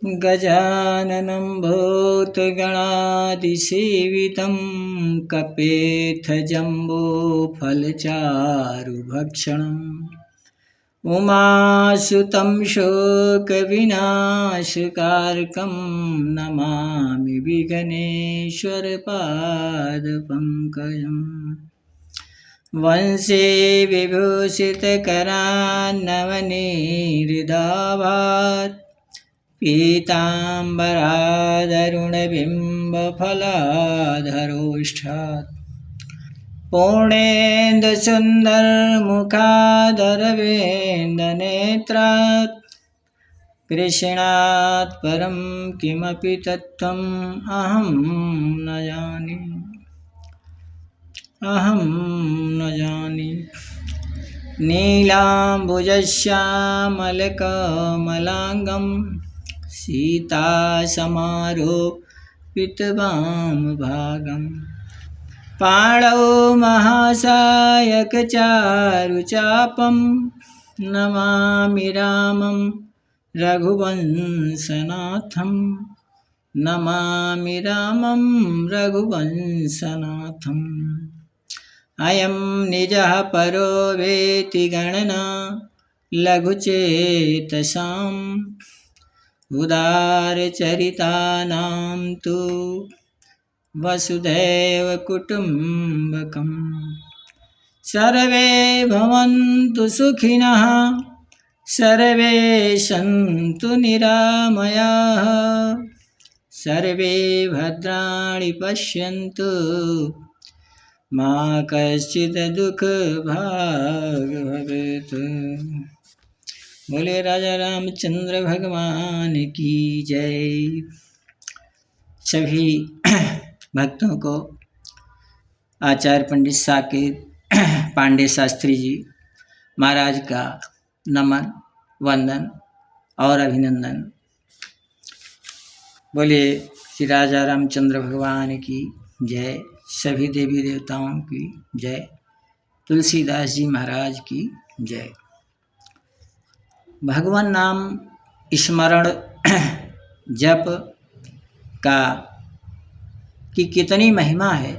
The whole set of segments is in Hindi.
गजाननं भूतगणादिसेवितं कपेथजम्बोफलचारुभक्षणम् उमासुतं शोकविनाशकारकं नमामि विघ्नेश्वरपादपङ्कजम्। वंशे विभूषितकरान्नवनीहृदाभात् पीताम्बरादरुणबिम्बफलाधरोष्ठात् पूर्णेन्दुसुन्दरमुखादरविन्दनेत्रात् कृष्णात् परं किमपि तत्त्वम् अहं न जाने। नीलाम्बुजश्यामलकमलाङ्गं सीतासमारोपितवामभागं पाणौ महासायकचारुचापं नमामि रामं रघुवंशनाथम्। अयं निजः परो वेति गणना लघुचेतसाम् उदारचरितानां तु वसुधैव कुटुम्बकम्। सर्वे भवन्तु सुखिनः सर्वे सन्तु निरामयाः सर्वे भद्राणि पश्यन्तु मा कश्चित् दुःखभाग् भवेत्। बोले राजा रामचंद्र भगवान की जय। सभी भक्तों को आचार्य पंडित साकेत पांडे शास्त्री जी महाराज का नमन वंदन और अभिनंदन। बोले श्री राजा रामचंद्र भगवान की जय। सभी देवी देवताओं की जय। तुलसीदास जी महाराज की जय। भगवान नाम स्मरण जप का की कितनी महिमा है,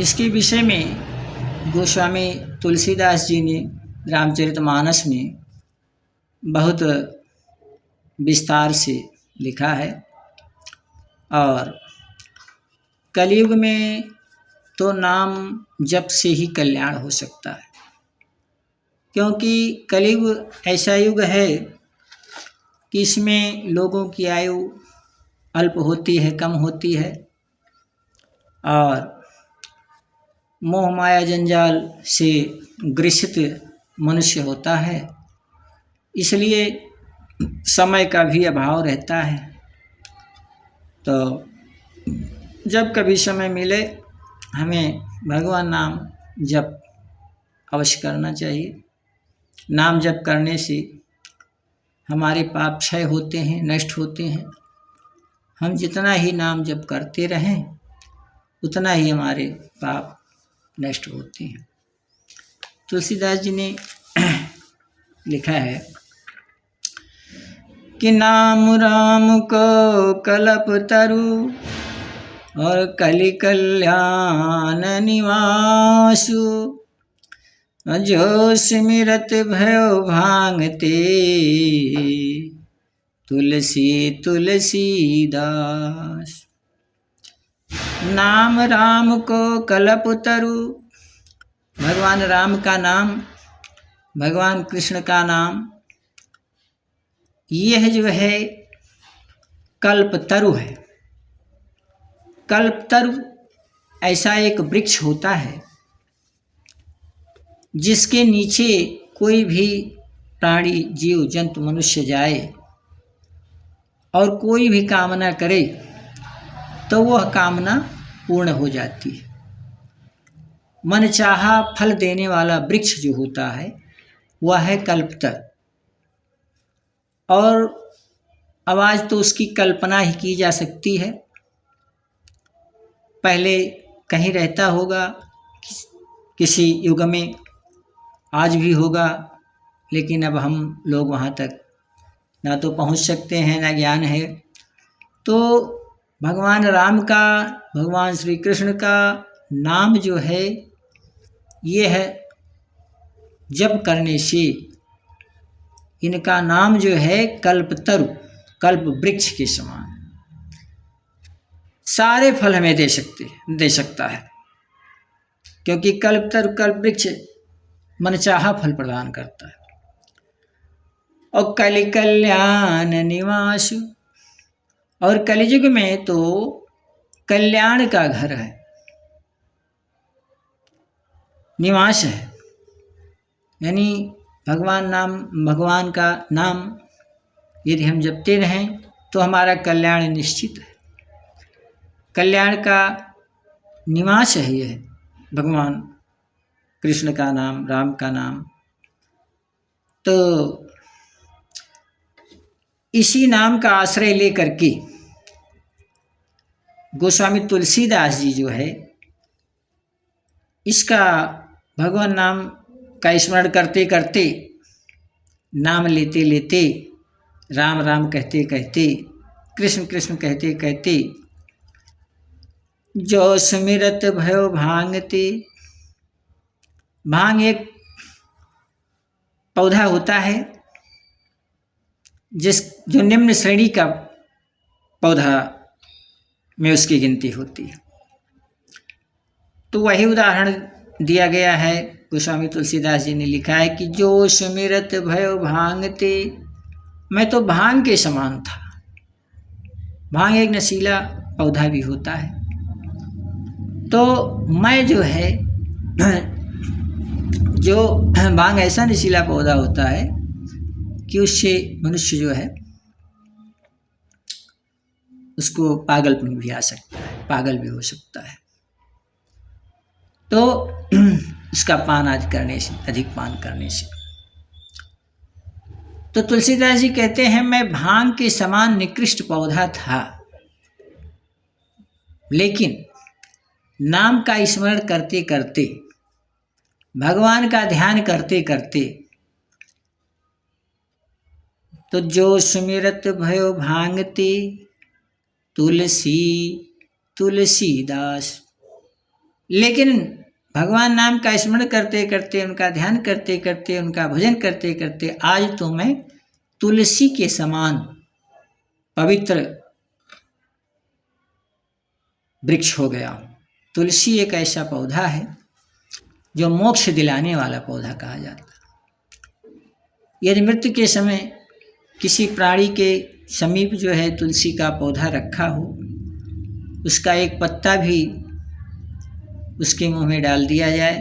इसके विषय में गोस्वामी तुलसीदास जी ने रामचरितमानस में बहुत विस्तार से लिखा है। और कलयुग में तो नाम जप से ही कल्याण हो सकता है, क्योंकि कलयुग ऐसा युग है कि इसमें लोगों की आयु अल्प होती है, कम होती है, और मोह माया जंजाल से ग्रसित मनुष्य होता है। इसलिए समय का भी अभाव रहता है। तो जब कभी समय मिले हमें भगवान नाम जप अवश्य करना चाहिए। नाम जप करने से हमारे पाप क्षय होते हैं, नष्ट होते हैं। हम जितना ही नाम जप करते रहें उतना ही हमारे पाप नष्ट होते हैं। तुलसीदास जी ने लिखा है कि नाम राम को कल्प तरु और कलि कल्याण निवासु जो सिमरत भयो भांगते तुलसी तुलसीदास। नाम राम को कल्प तरु, भगवान राम का नाम, भगवान कृष्ण का नाम, यह जो है कल्पतरु है। कल्पतरु ऐसा एक वृक्ष होता है जिसके नीचे कोई भी प्राणी जीव जंतु मनुष्य जाए और कोई भी कामना करे तो वह कामना पूर्ण हो जाती है। मनचाहा फल देने वाला वृक्ष जो होता है वह है कल्पतर। और अब आज तो उसकी कल्पना ही की जा सकती है। पहले कहीं रहता होगा किसी युग में, आज भी होगा, लेकिन अब हम लोग वहाँ तक ना तो पहुंच सकते हैं, ना ज्ञान है। तो भगवान राम का, भगवान श्री कृष्ण का नाम जो है ये है जप करने से, इनका नाम जो है कल्पतरु, कल्प वृक्ष के समान सारे फल हमें दे सकता है, क्योंकि कल्पतरु, कल्प वृक्ष मनचाहा फल प्रदान करता है। और कलि कल्याण निवास, और कलियुग में तो कल्याण का घर है, निवास है। यानी भगवान का नाम यदि हम जपते रहें तो हमारा कल्याण निश्चित है। कल्याण का निवास है यह भगवान कृष्ण का नाम, राम का नाम। तो इसी नाम का आश्रय लेकर के गोस्वामी तुलसीदास जी जो है, इसका भगवान नाम का स्मरण करते करते, नाम लेते लेते, राम राम कहते कहते, कृष्ण कृष्ण कहते कहते, जो सुमिरत भयो भांगते। भांग एक पौधा होता है जो निम्न श्रेणी का पौधा में उसकी गिनती होती है। तो वही उदाहरण दिया गया है, गोस्वामी तुलसीदास जी ने लिखा है कि जो सुमिरत भयो भांगते, मैं तो भांग के समान था। भांग एक नशीला पौधा भी होता है। तो मैं जो है, जो भांग ऐसा नशीला पौधा होता है कि उससे मनुष्य जो है उसको पागलपन भी आ सकता है, पागल भी हो सकता है। तो उसका पान आदि करने से, अधिक पान करने से। तो तुलसीदास जी कहते हैं, मैं भांग के समान निकृष्ट पौधा था, लेकिन नाम का स्मरण करते करते, भगवान का ध्यान करते करते, तो जो सुमिरत भयो भांगते, तुलसीदास। लेकिन भगवान नाम का स्मरण करते करते, उनका ध्यान करते करते, उनका भजन करते करते, आज तो मैं तुलसी के समान पवित्र वृक्ष हो गया हूँ। तुलसी एक ऐसा पौधा है जो मोक्ष दिलाने वाला पौधा कहा जाता है। यदि मृत्यु के समय किसी प्राणी के समीप जो है तुलसी का पौधा रखा हो, उसका एक पत्ता भी उसके मुंह में डाल दिया जाए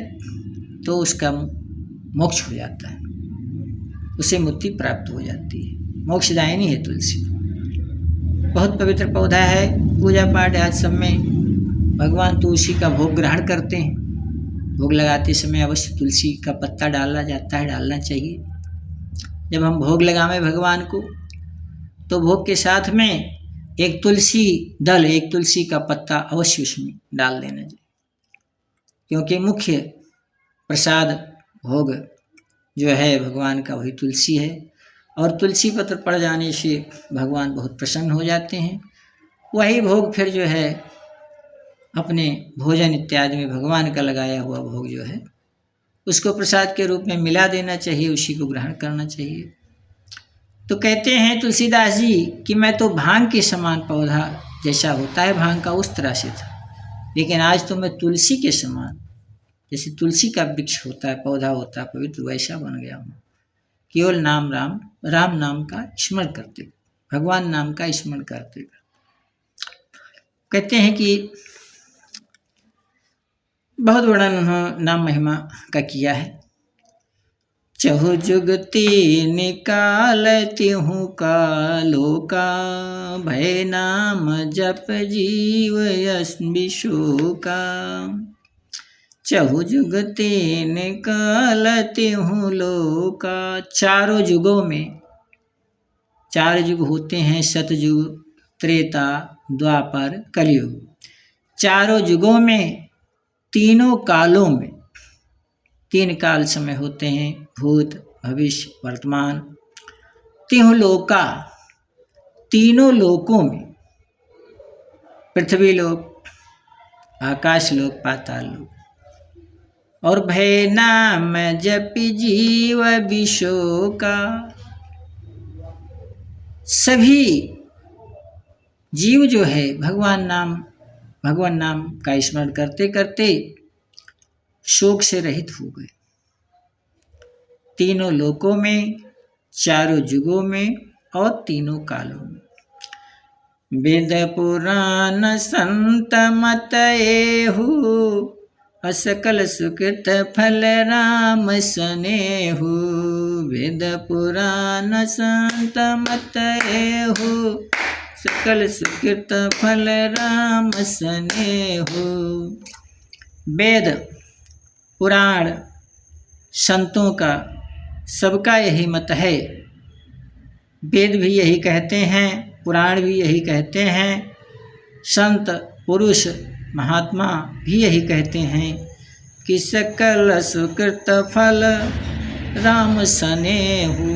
तो उसका मोक्ष हो जाता है, उसे मुक्ति प्राप्त हो जाती है। मोक्षदायिनी है तुलसी, बहुत पवित्र पौधा है। पूजा पाठ आज सब में भगवान तुलसी का भोग ग्रहण करते हैं। भोग लगाते समय अवश्य तुलसी का पत्ता डाला जाता है, डालना चाहिए। जब हम भोग लगावें भगवान को तो भोग के साथ में एक तुलसी दल, एक तुलसी का पत्ता अवश्य उसमें डाल देना चाहिए, क्योंकि मुख्य प्रसाद भोग जो है भगवान का वही तुलसी है। और तुलसी पत्र पड़ जाने से भगवान बहुत प्रसन्न हो जाते हैं। वही भोग फिर जो है अपने भोजन इत्यादि में भगवान का लगाया हुआ भोग जो है उसको प्रसाद के रूप में मिला देना चाहिए, उसी को ग्रहण करना चाहिए। तो कहते हैं तुलसीदास जी कि मैं तो भांग के समान पौधा जैसा होता है भांग का, उस तरह से था, लेकिन आज तो मैं तुलसी के समान, जैसे तुलसी का वृक्ष होता है, पौधा होता है पवित्र, वैसा बन गया हूँ। केवल राम नाम का स्मरण करते, भगवान नाम का स्मरण करते। कहते हैं कि बहुत बड़ा नाम महिमा का किया है। चहु जुगती निकालती हूँ कालो का, भय नाम जप जीव यश विशु का। चहु जुगती निकालती हूँ लोका। चारों युगों में, 4 युग होते हैं, सतयुग, त्रेता, द्वापर, कलयुग। चारों युगों में, तीनों कालों में, 3 काल समय होते हैं, भूत, भविष्य, वर्तमान। तिहु लोका, तीनों लोकों में, पृथ्वी लोक, आकाश लोक, पाताल लोक, और भय नाम जपि जीव विशोका, सभी जीव जो है भगवान नाम का स्मरण करते करते शोक से रहित हो गए। तीनों लोकों में, चारों युगों में और तीनों कालों में। वेद पुराण संत मत एहु, असकल सुकृत फल राम सनेहु। वेद पुराण संत मत एहु, सकल सुकृत फल राम सनेहु। वेद पुराण संतों का सबका यही मत है। वेद भी यही कहते हैं, पुराण भी यही कहते हैं, संत पुरुष महात्मा भी यही कहते हैं कि सकल सुकृत फल राम सनेहु।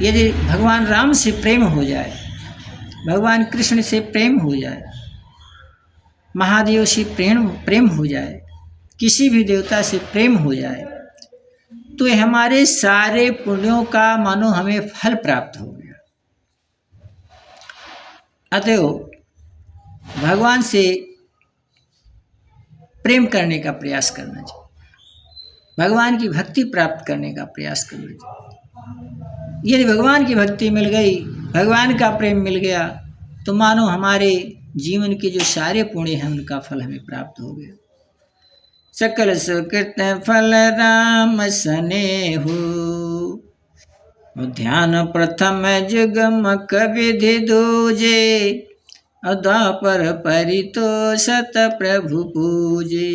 यदि भगवान राम से प्रेम हो जाए, भगवान कृष्ण से प्रेम हो जाए, महादेव से प्रेम हो जाए, किसी भी देवता से प्रेम हो जाए, तो हमारे सारे पुण्यों का मानो हमें फल प्राप्त हो गया। अतएव भगवान से प्रेम करने का प्रयास करना चाहिए, भगवान की भक्ति प्राप्त करने का प्रयास करना चाहिए। यदि भगवान की भक्ति मिल गई, भगवान का प्रेम मिल गया, तो मानो हमारे जीवन के जो सारे पुण्य हैं उनका फल हमें प्राप्त हो गया। सकल सुकृत फल राम सनेहु, ध्यान प्रथम जुगमक विधि दूजे, द्वापर परितोषत प्रभु पूजे।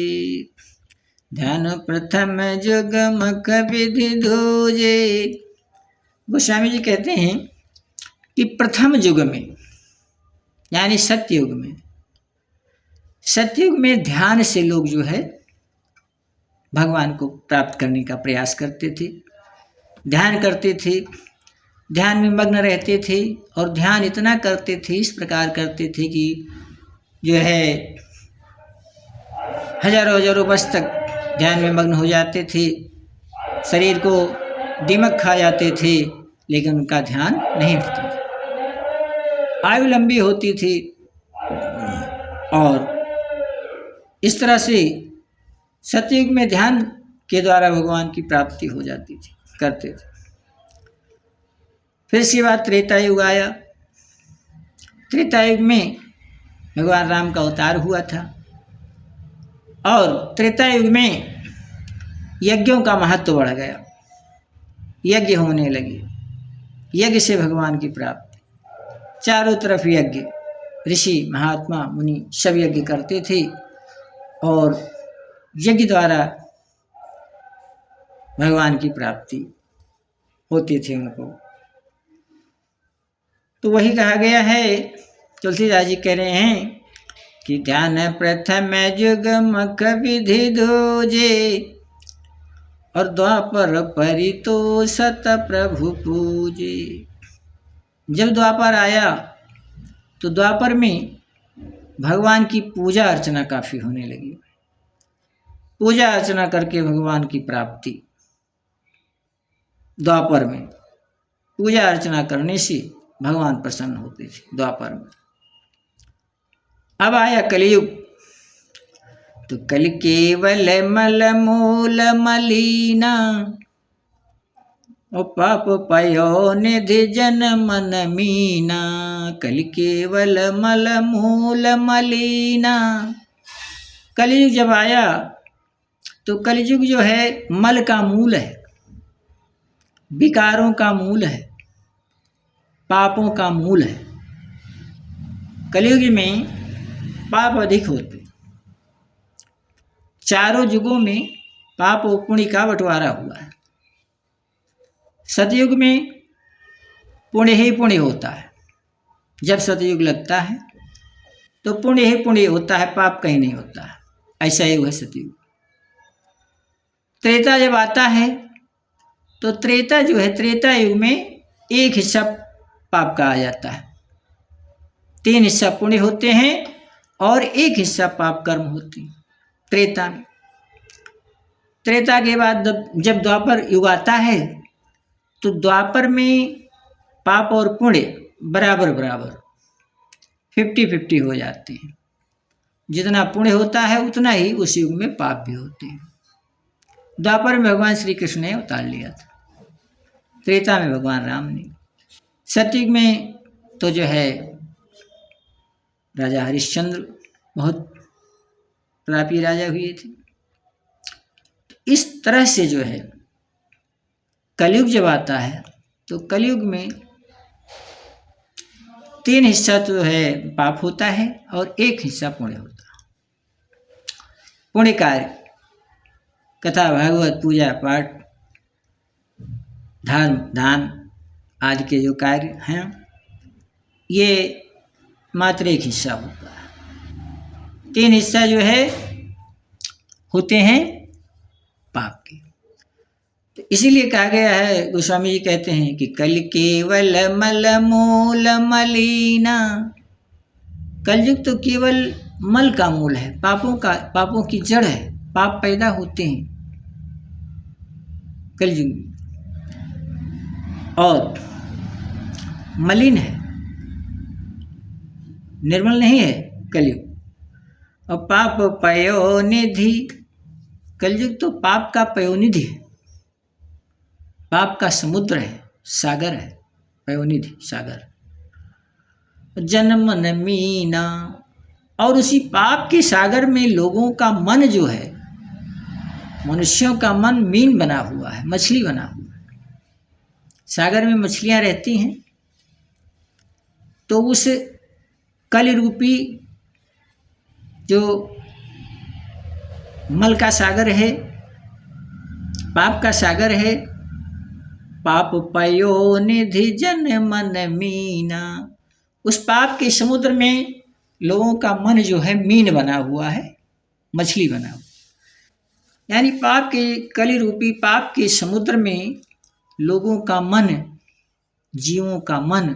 ध्यान प्रथम जुगमक विधि दूजे। गोस्वामी जी कहते हैं कि प्रथम युग में, यानी सत्ययुग में, सत्ययुग में ध्यान से लोग जो है भगवान को प्राप्त करने का प्रयास करते थे, ध्यान करते थे, ध्यान में मग्न रहते थे, और ध्यान इतना करते थे, इस प्रकार करते थे कि जो है हजारों वर्ष तक ध्यान में मग्न हो जाते थे, शरीर को दीमक खा जाते थे, लेकिन उनका ध्यान नहीं हटता था, आयु लंबी होती थी, और इस तरह से सतयुग में ध्यान के द्वारा भगवान की प्राप्ति हो जाती थी, करते थे। फिर इसके बाद त्रेता युग आया। त्रेता युग में भगवान राम का अवतार हुआ था, और त्रेता युग में यज्ञों का महत्व बढ़ गया, यज्ञ होने लगे, यज्ञ से भगवान की प्राप्ति, चारों तरफ यज्ञ, ऋषि महात्मा मुनि सब यज्ञ करते थे, और यज्ञ द्वारा भगवान की प्राप्ति होती थी उनको। तो वही कहा गया है, तुलसीदास जी कह रहे हैं कि ध्यान प्रथम जुगमक विधि दूजे, और द्वापर परितोषत प्रभु पूजे। जब द्वापर आया तो द्वापर में भगवान की पूजा अर्चना काफ़ी होने लगी, पूजा अर्चना करके भगवान की प्राप्ति। द्वापर में पूजा अर्चना करने से भगवान प्रसन्न होते थे द्वापर में। अब आया कलयुग, तो कल केवल मल मूल मलीना, ओ पाप पयो निधि जन मन मीना। कल केवल मल मूल मलीना। कलयुग जब आया तो कलयुग जो है मल का मूल है, विकारों का मूल है, पापों का मूल है। कलयुग में पाप अधिक होते, चारों युगों में पाप और पुण्य का बंटवारा हुआ है। सतयुग में पुण्य ही पुण्य होता है, जब सतयुग लगता है तो पुण्य ही पुण्य होता है, पाप कहीं नहीं होता है, ऐसा युग है सतयुग। त्रेता जब आता है तो त्रेता जो है, त्रेता युग में एक हिस्सा पाप का आ जाता है। 3 हिस्सा पुण्य होते हैं और एक हिस्सा पाप कर्म होते हैं त्रेता में। त्रेता के बाद जब द्वापर युग आता है तो द्वापर में पाप और पुण्य बराबर बराबर 50-50 हो जाते हैं। जितना पुण्य होता है उतना ही उस युग में पाप भी होते हैं। द्वापर में भगवान श्री कृष्ण ने उतार लिया था, त्रेता में भगवान राम ने। सतयुग में तो जो है राजा हरिश्चंद्र बहुत प्रतापी राजा हुए थे। इस तरह से जो है कलयुग जब आता है तो कलयुग में 3 हिस्सा तो है पाप होता है और 1 हिस्सा पुण्य होता है। पुण्य कार्य कथा भागवत पूजा पाठ धर्म दान आदि के जो कार्य हैं ये मात्र 1 हिस्सा होता है। 3 हिस्सा जो है होते हैं पाप के। तो इसीलिए कहा गया है, गोस्वामी जी कहते हैं कि कल केवल मल मूल मलिना। कलयुग तो केवल मल का मूल है, पापों की जड़ है। पाप पैदा होते हैं कलयुग में और मलिन है, निर्मल नहीं है कलयुग। और पाप पयोनिधि, कलयुग तो पाप का पयोनिधि है, पाप का समुद्र है, सागर है, पयोनिधि सागर। जन्म न मीना, और उसी पाप के सागर में लोगों का मन जो है, मनुष्यों का मन मीन बना हुआ है, मछली बना हुआ है। सागर में मछलियां रहती हैं तो उस कल रूपी जो मल का सागर है, पाप का सागर है, पाप पयोनिधि जन मन मीना, उस पाप के समुद्र में लोगों का मन जो है मीन बना हुआ है, मछली बना हुआ। यानी पाप के कलि रूपी पाप के समुद्र में लोगों का मन, जीवों का मन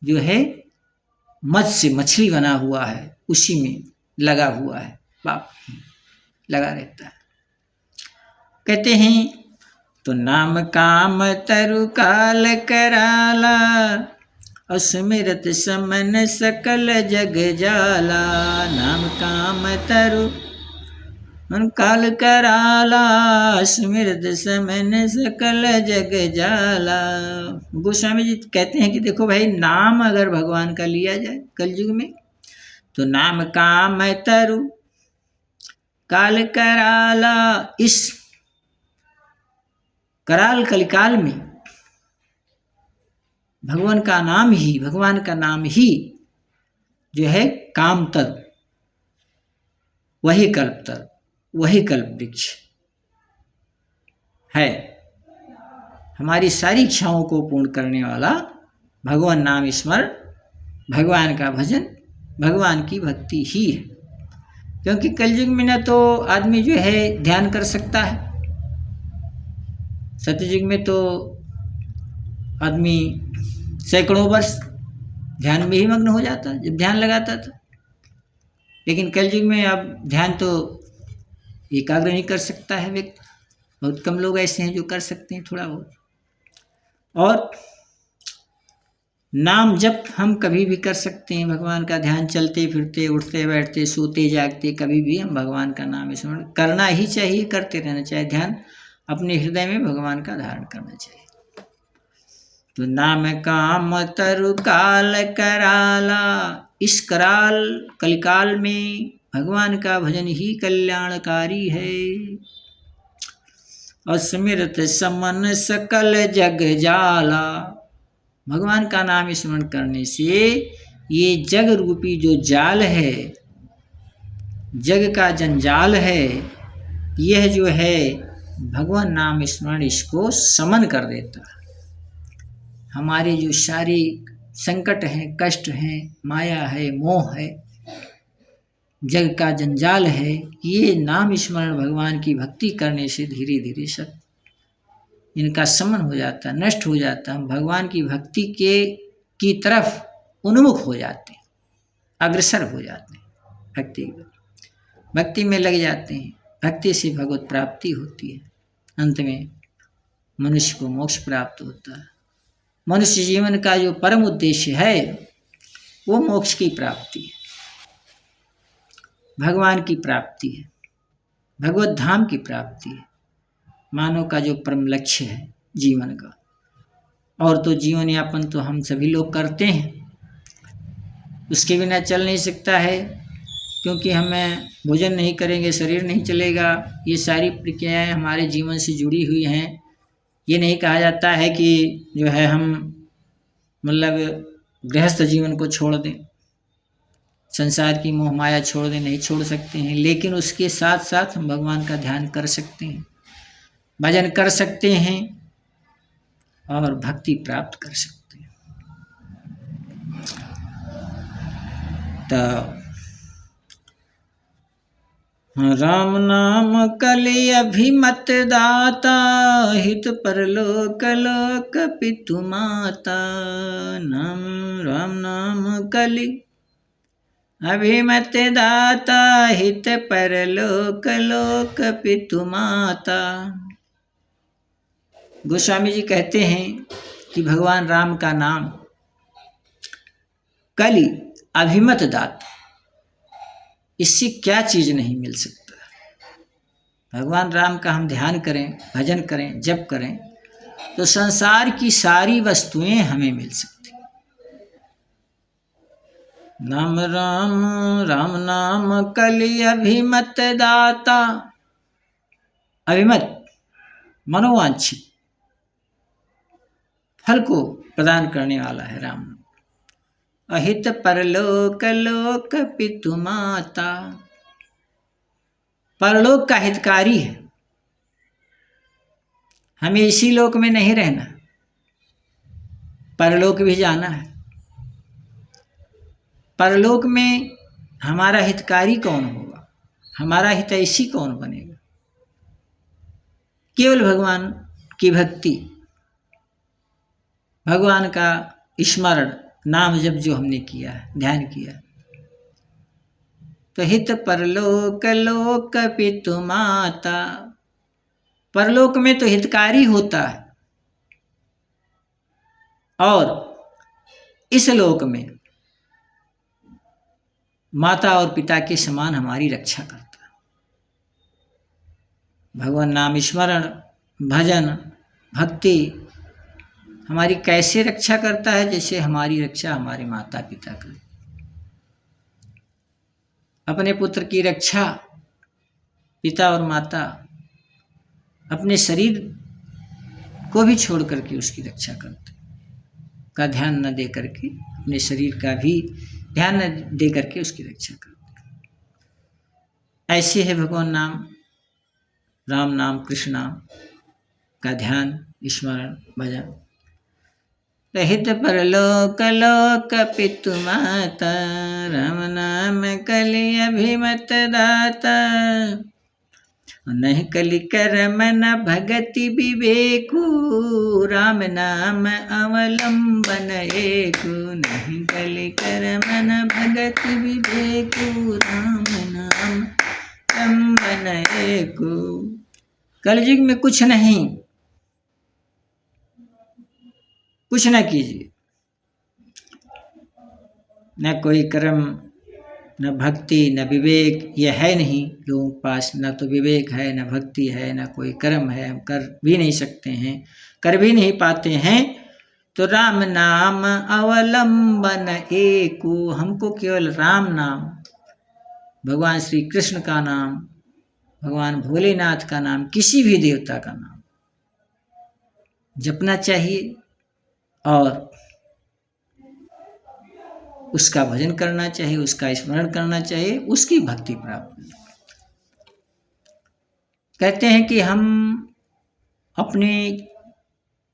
जो है मत्स्य मछली बना हुआ है, उसी में लगा हुआ है, पाप लगा रहता है। कहते हैं तो नाम काम तरु काल कराला, अस्मिरत समन सकल जग जाला। नाम काम तरु काल कराला, अस्मिरत समन सकल जग जाला। गोस्वामी जी कहते हैं कि देखो भाई, नाम अगर भगवान का लिया जाए कलयुग में तो नाम काम तरु काल कराला, इस कराल कलिकाल में भगवान का नाम ही जो है कामतर, वही कल्पतर, वही कल्प वृक्ष है। हमारी सारी इच्छाओं को पूर्ण करने वाला भगवान नाम स्मरण, भगवान का भजन, भगवान की भक्ति ही है। क्योंकि कलयुग में न तो आदमी जो है ध्यान कर सकता है, सत्ययुग में तो आदमी सैकड़ों वर्ष ध्यान में ही मग्न हो जाता जब ध्यान लगाता था। लेकिन कलयुग में अब ध्यान तो एकाग्र नहीं कर सकता है व्यक्ति, बहुत कम लोग ऐसे हैं जो कर सकते हैं थोड़ा बहुत। और नाम जप हम कभी भी कर सकते हैं, भगवान का ध्यान चलते फिरते, उठते बैठते, सोते जागते, कभी भी हम भगवान का नाम स्मरण करना ही चाहिए, करते रहना चाहिए। ध्यान अपने हृदय में भगवान का धारण करना चाहिए। तो नाम काम तरु काल कराला, इस कराल कलिकाल में भगवान का भजन ही कल्याणकारी है। अस्मिरत समन सकल जग जाला, भगवान का नाम स्मरण करने से ये जग रूपी जो जाल है, जग का जंजाल है, यह जो है भगवान नाम स्मरण इसको समन कर देता है। हमारे जो सारे संकट हैं, कष्ट हैं, माया है, मोह है, जग का जंजाल है, ये नाम स्मरण भगवान की भक्ति करने से धीरे धीरे सब इनका शमन हो जाता है, नष्ट हो जाता है। हम भगवान की भक्ति की तरफ उन्मुख हो जाते हैं, अग्रसर हो जाते हैं, भक्ति में लग जाते हैं। भक्ति से भगवत प्राप्ति होती है। अंत में मनुष्य को मोक्ष प्राप्त होता है। मनुष्य जीवन का जो परम उद्देश्य है वो मोक्ष की प्राप्ति है, भगवान की प्राप्ति है, भगवत धाम की प्राप्ति है। मानव का जो परम लक्ष्य है जीवन का। और तो जीवन यापन तो हम सभी लोग करते हैं, उसके बिना चल नहीं सकता है, क्योंकि हमें भोजन नहीं करेंगे शरीर नहीं चलेगा। ये सारी प्रक्रियाएं हमारे जीवन से जुड़ी हुई हैं। ये नहीं कहा जाता है कि जो है हम मतलब गृहस्थ जीवन को छोड़ दें, संसार की मोह माया छोड़ दें, नहीं छोड़ सकते हैं। लेकिन उसके साथ साथ हम भगवान का ध्यान कर सकते हैं, भजन कर सकते हैं और भक्ति प्राप्त कर सकते हैं। तो राम नाम कलि अभिमत दाता, हित परलोक लोक पितु माता। राम नाम कलि अभिमत दाता, हित परलोक लोक पितु माता। गोस्वामी जी कहते हैं कि भगवान राम का नाम कलि अभिमत दाता, इससे क्या चीज नहीं मिल सकता। भगवान राम का हम ध्यान करें, भजन करें, जप करें तो संसार की सारी वस्तुएं हमें मिल सकती। नाम राम राम नाम कलि अभिमत दाता। अभिमत मनोवांछित फल को प्रदान करने वाला है राम। अहित परलोक लोक पितु माता, परलोक का हितकारी है। हमें इसी लोक में नहीं रहना, परलोक भी जाना है। परलोक में हमारा हितकारी कौन होगा, हमारा हितैषी कौन बनेगा? केवल भगवान की भक्ति, भगवान का स्मरण, नाम जप जो हमने किया है, ध्यान किया, तो हित परलोक लोक पितु माता। परलोक में तो हितकारी होता है और इस लोक में माता और पिता के समान हमारी रक्षा करता है। भगवान नाम स्मरण, भजन, भक्ति हमारी कैसे रक्षा करता है? जैसे हमारी रक्षा हमारे माता पिता करते। अपने पुत्र की रक्षा पिता और माता अपने शरीर को भी छोड़ करके उसकी रक्षा करते, का ध्यान न दे करके, अपने शरीर का भी ध्यान न दे करके उसकी रक्षा करते। ऐसे है भगवान नाम, राम नाम, कृष्ण नाम का ध्यान, स्मरण, भजन। हित परलोक लोक पितु माता, राम नाम कलि अभिमत दाता। नहीं कलि कर्म न भगति विवेकु, राम नाम अवलंबन एकु। नहीं कलि कर्म न भगति विवेकु, राम नाम अवलंबन एकु। कलयुग में कुछ नहीं, कुछ न कीजिए, न कोई कर्म, न भक्ति, न विवेक, ये है नहीं लोगों के पास। न तो विवेक है, न भक्ति है, न कोई कर्म है, हम कर भी नहीं सकते हैं, कर भी नहीं पाते हैं। तो राम नाम अवलंबन एकु, हमको केवल राम नाम, भगवान श्री कृष्ण का नाम, भगवान भोलेनाथ का नाम, किसी भी देवता का नाम जपना चाहिए और उसका भजन करना चाहिए, उसका स्मरण करना चाहिए, उसकी भक्ति प्राप्त। कहते हैं कि हम अपने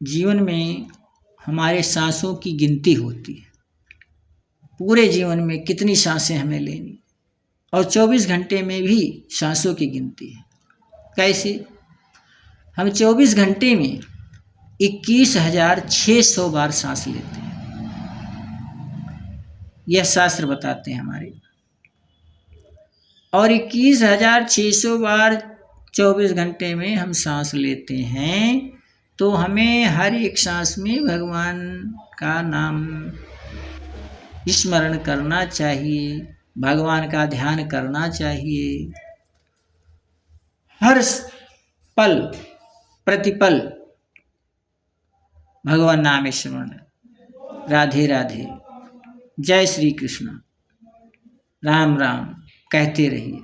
जीवन में हमारे सांसों की गिनती होती है, पूरे जीवन में कितनी सांसें हमें लेनी, और 24 घंटे में भी सांसों की गिनती है। कैसे? हम 24 घंटे में 21,600 बार सांस लेते हैं। यह शास्त्र बताते हैं हमारे। और 21,600 बार 24 घंटे में हम सांस लेते हैं, तो हमें हर एक सांस में भगवान का नाम स्मरण करना चाहिए, भगवान का ध्यान करना चाहिए। हर पल प्रतिपल भगवान नाम स्मरण। राधे राधे, जय श्री कृष्ण, राम राम कहते रहिए।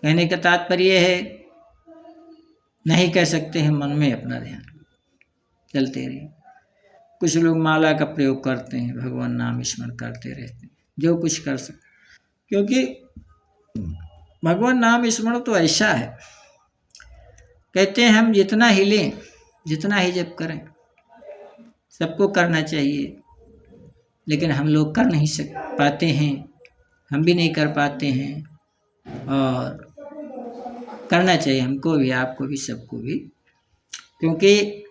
कहने का तात्पर्य है, नहीं कह सकते हैं, मन में अपना ध्यान चलते रहिए। कुछ लोग माला का प्रयोग करते हैं, भगवान नाम स्मरण करते रहते हैं, जो कुछ कर सकते, क्योंकि भगवान नाम स्मरण तो ऐसा है, कहते हैं हम जितना ही लें, जितना ही जप करें, सबको करना चाहिए, लेकिन हम लोग कर नहीं पाते हैं, हम भी नहीं कर पाते हैं। और करना चाहिए हमको भी, आपको भी, सबको भी, क्योंकि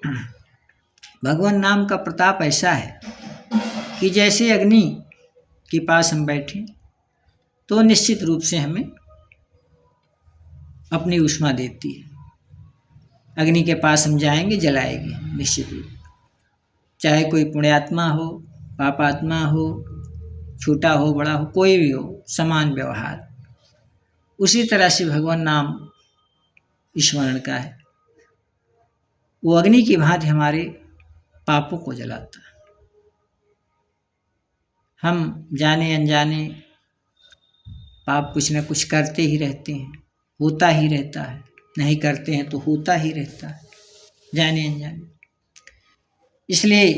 भगवान नाम का प्रताप ऐसा है कि जैसे अग्नि के पास हम बैठे तो निश्चित रूप से हमें अपनी ऊष्मा देती है। अग्नि के पास हम जाएंगे, जलाएगी निश्चित रूप, चाहे कोई पुण्यात्मा हो, पापात्मा हो, छोटा हो, बड़ा हो, कोई भी हो, समान व्यवहार। उसी तरह से भगवान नाम स्मरण का है, वो अग्नि की भांति हमारे पापों को जलाता है। हम जाने अनजाने पाप कुछ न कुछ करते ही रहते हैं, होता ही रहता है, नहीं करते हैं तो होता ही रहता है, जाने अनजाने। इसलिए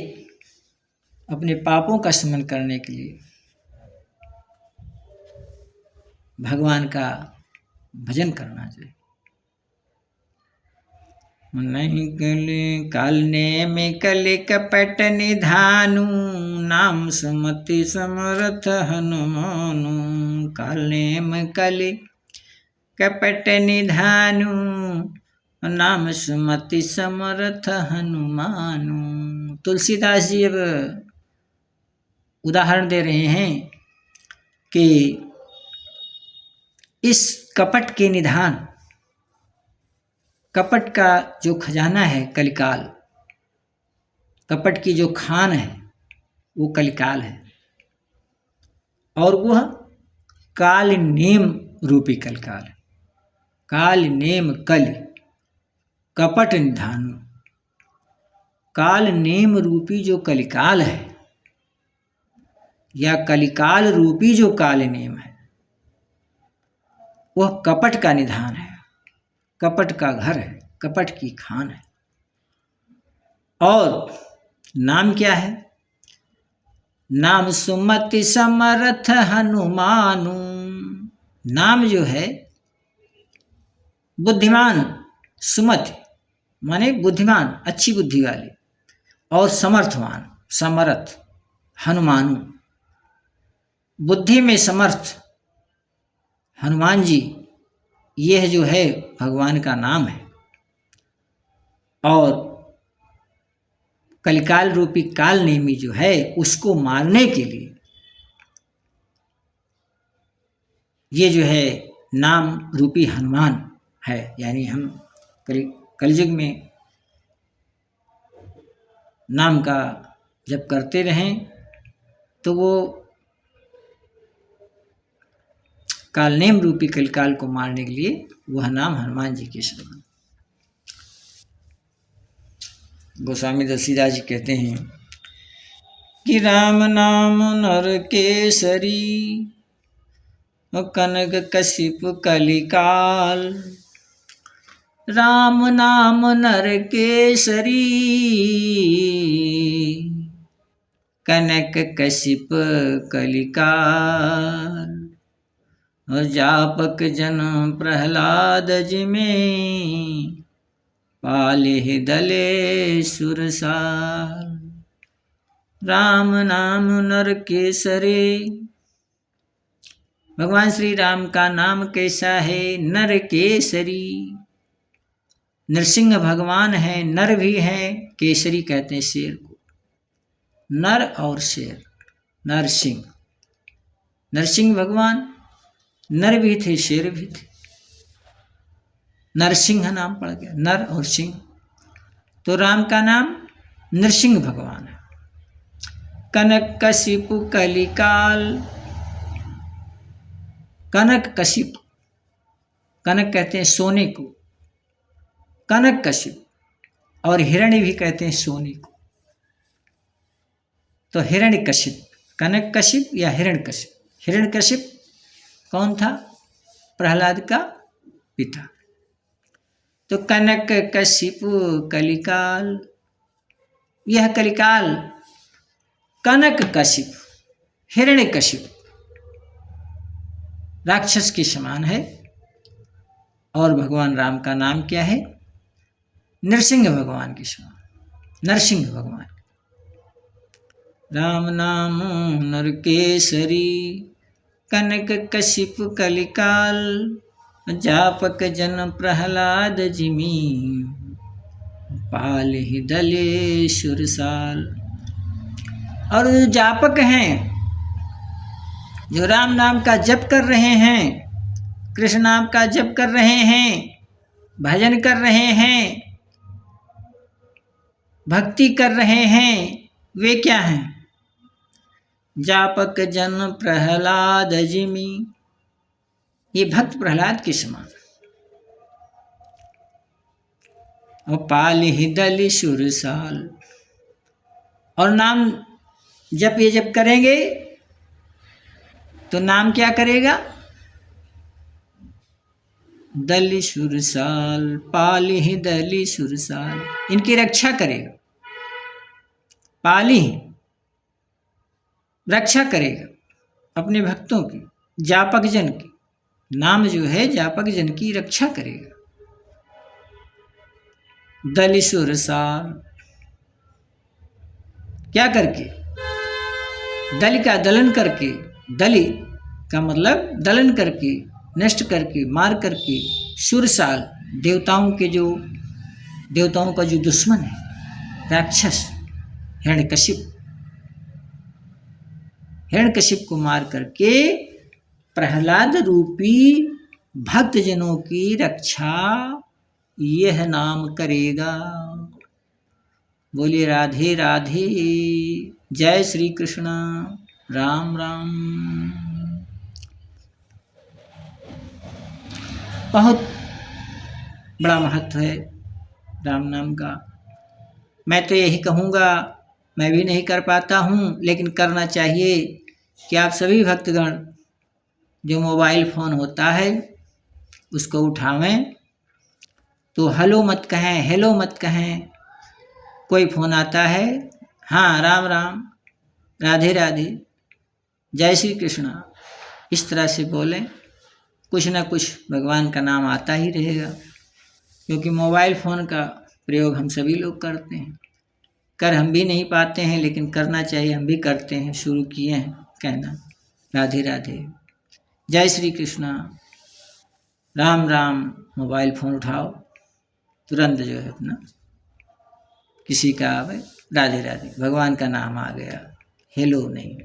अपने पापों का शमन करने के लिए भगवान का भजन करना चाहिए। नहीं कले कालने में कले कपट निधानु, नाम सुमति समरथ हनुमानु। कालने में कले कपट निधानु, नाम सुमति समरथ हनुमानु। तुलसीदास जी अब उदाहरण दे रहे हैं कि इस कपट के निधान, कपट का जो खजाना है कलिकाल, कपट की जो खान है वो कलिकाल है, और वह काल नेम रूपी कलिकाल है। काल नेम कलि कपट निधानु, काल नेम रूपी जो कलिकाल है, या कलिकाल रूपी जो काल नेम है, वह कपट का निधान है, कपट का घर है, कपट की खान है। और नाम क्या है? नाम सुमति समरथ हनुमानु। नाम जो है बुद्धिमान, सुमति माने बुद्धिमान, अच्छी बुद्धि वाले, और समर्थवान, समर्थ, हनुमानु बुद्धि में समर्थ हनुमान जी, यह जो है भगवान का नाम है। और कलिकाल रूपी काल नेमी जो है, उसको मारने के लिए ये जो है नाम रूपी हनुमान है। यानी हम कलयुग में नाम का जब करते रहें तो वो कालनेम रूपी कलिकाल को मारने के लिए वह नाम हनुमान जी के समान। गोस्वामी तुलसीदास जी कहते हैं कि राम नाम नर केसरी, कनक कशिप कलिकाल। राम नाम नर केसरी, कनक कशिप कलिकाल। जापक जन प्रहलाद जिमे, पाले दले सुरसाल। राम नाम नर केसरी, भगवान श्री राम का नाम कैसा है? नर केसरी, नरसिंह भगवान हैं, नर भी हैं, केसरी कहते हैं शेर को। नर और शेर, नरसिंह। नरसिंह भगवान नर भी थे, शेर भी थे, नरसिंह नाम पड़ गया, नर और सिंह। तो राम का नाम नरसिंह भगवान है। कनक कशिपु कलिकाल, कनक कशिप, कनक कहते हैं सोने को, कनक कशिप, और हिरण्य भी कहते हैं सोने को। तो हिरण्य कशिप, कनक कशिप या हिरण्य कशिप। हिरण्य कशिप कौन था? प्रहलाद का पिता। तो कनक कशिप कलिकाल, यह कलिकाल कनक कशिप, हिरण्य कशिप राक्षस के समान है। और भगवान राम का नाम क्या है? नरसिंह भगवान के समान, नरसिंह भगवान। राम नाम नरकेसरी, कनक कशिप कलिकाल, जापक जन प्रहलाद जिमी, पालहि दले सुरसाल। और जो जापक हैं, जो राम नाम का जप कर रहे हैं, कृष्ण नाम का जप कर रहे हैं, भजन कर रहे हैं, भक्ति कर रहे हैं, वे क्या हैं? जापक जन प्रहलाद जिमी, ये भक्त प्रहलाद के समान। और पालहि दल सुरसाल, और नाम जब ये जब करेंगे तो नाम क्या करेगा? दल सुरसाल, पालहि दल सुरसाल, इनकी रक्षा करेगा। पालहि, रक्षा करेगा अपने भक्तों की, जापक जन की। नाम जो है जापक जन की रक्षा करेगा। दल सुरसाल, क्या करके? दल का दलन करके, दली का मतलब दलन करके, नष्ट करके, मार करके। सुरसाल, देवताओं के जो, देवताओं का जो दुश्मन है राक्षस हिरण्यकशिप, हिरण्यकशिप को मार करके प्रहलाद रूपी भक्त जनों की रक्षा यह नाम करेगा। बोलिए राधे राधे, जय श्री कृष्ण, राम राम। बहुत बड़ा महत्व है राम नाम का। मैं तो यही कहूँगा, मैं भी नहीं कर पाता हूँ, लेकिन करना चाहिए कि आप सभी भक्तगण जो मोबाइल फ़ोन होता है उसको उठावें तो हेलो मत कहें, हेलो मत कहें। कोई फ़ोन आता है, हाँ राम राम, राधे राधे, जय श्री कृष्ण, इस तरह से बोलें। कुछ ना कुछ भगवान का नाम आता ही रहेगा, क्योंकि मोबाइल फ़ोन का प्रयोग हम सभी लोग करते हैं। कर हम भी नहीं पाते हैं, लेकिन करना चाहिए, हम भी करते हैं, शुरू किए हैं कहना राधे राधे, जय श्री कृष्ण, राम राम। मोबाइल फ़ोन उठाओ, तुरंत जो है अपना किसी का आवे, राधे राधे, भगवान का नाम आ गया। हेलो नहीं,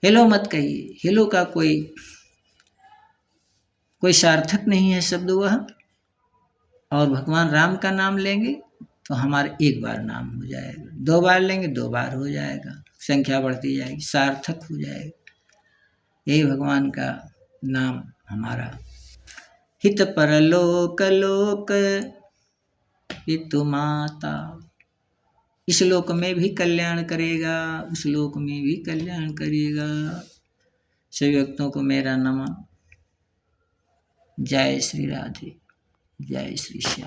हेलो मत कहिए, हेलो का कोई सार्थक नहीं है शब्द वह। और भगवान राम का नाम लेंगे तो हमारा एक बार नाम हो जाएगा, 2 बार लेंगे 2 बार हो जाएगा, संख्या बढ़ती जाएगी, सार्थक हो जाएगा। यही भगवान का नाम हमारा। हित परलोक लोक हितु माता, इस लोक में भी कल्याण करेगा, उस लोक में भी कल्याण करेगा। सभी भक्तों को मेरा नमन। जय श्री राधे, जय श्री श्याम।